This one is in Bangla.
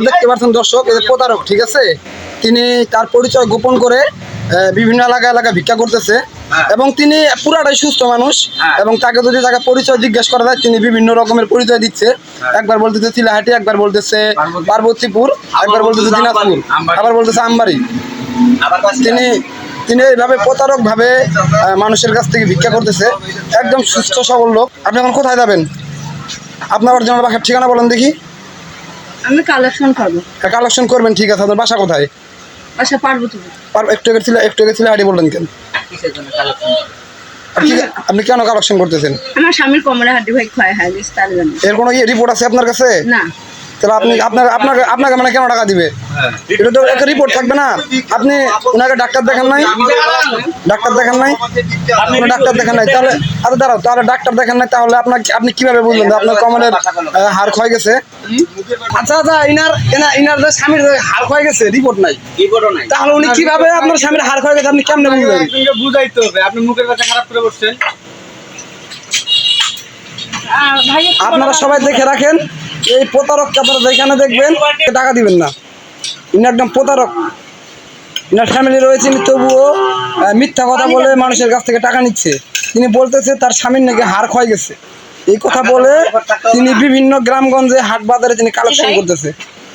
দেখতে পাচ্ছেন দর্শক, এই যে প্রতারক, ঠিক আছে, তিনি তার পরিচয় গোপন করে বিভিন্ন এলাকায় ভিক্ষা করতেছে এবং তিনি পুরাটাই সুস্থ মানুষ এবং তাকে যদি তাকে পরিচয় জিজ্ঞেস করা যায় তিনি বিভিন্ন রকমের পরিচয় দিচ্ছে। একবার বলতেছে চিলাহাটি, একবার বলতেছে পার্বতীপুর, একবার বলতেছে দিনাজপুর, আবার বলতেছে আমবাড়ি। তিনি এইভাবে প্রতারক ভাবে মানুষের কাছ থেকে ভিক্ষা করতেছে। একদম সুস্থ সবল লোক। আপনি এখন কোথায় যাবেন? আপনার অরিজিনাল বাসার ঠিকানা বলেন দেখি। আমি কালেকশন করবো। কালেকশন করবেন, ঠিক আছে। আপনার বাসা কোথায়? বাসা পার্বতীপুর। একটু আগে ছিলাহাটি বললেন কেন? আপনি কেন কালেকশন করতেছেন? আমার স্বামীর কোমরে হাড্ডি ভাই ক্ষয় হয়ে গেছে, তার জন্য। এর কোনো রিপোর্ট আছে আপনার কাছে? না। তাহলে আপনাকে মানে কেন টাকা দিবে? এটা তো একটা রিপোর্ট থাকবে না। আপনি ওনাকে ডাক্তার দেখান নাই? ডাক্তার দেখান নাই? তাহলে দাঁড়াও, তাহলে ডাক্তার দেখান নাই, তাহলে আপনি কিভাবে বুঝলেন যে আপনার কোমরের হাড় ক্ষয় গেছে? আচ্ছা, ইনার যে স্বামীর হাড় ক্ষয় গেছে রিপোর্ট নাই, তাহলে উনি কিভাবে আপনার স্বামীর হাড় ক্ষয় গেছে আপনি কেমনে বুঝলেন? বুঝাইতে হবে, আপনি মুখের কথা খারাপ করে বসছেন। আপনারা সবাই দেখে রাখেন, এই প্রতারককে আপনারা যেখানে দেখবেন টাকা দিবেন না। ইনি একদম প্রতারক। ইনার ফ্যামিলি রয়েছে, তবুও মিথ্যা কথা বলে মানুষের কাছ থেকে টাকা নিচ্ছে। তিনি বলতেছে তার স্বামীর নাকি হাড় ক্ষয় গেছে। এই কথা বলে তিনি বিভিন্ন গ্রামগঞ্জে হাট বাজারে তিনি কালেকশন করতেছে।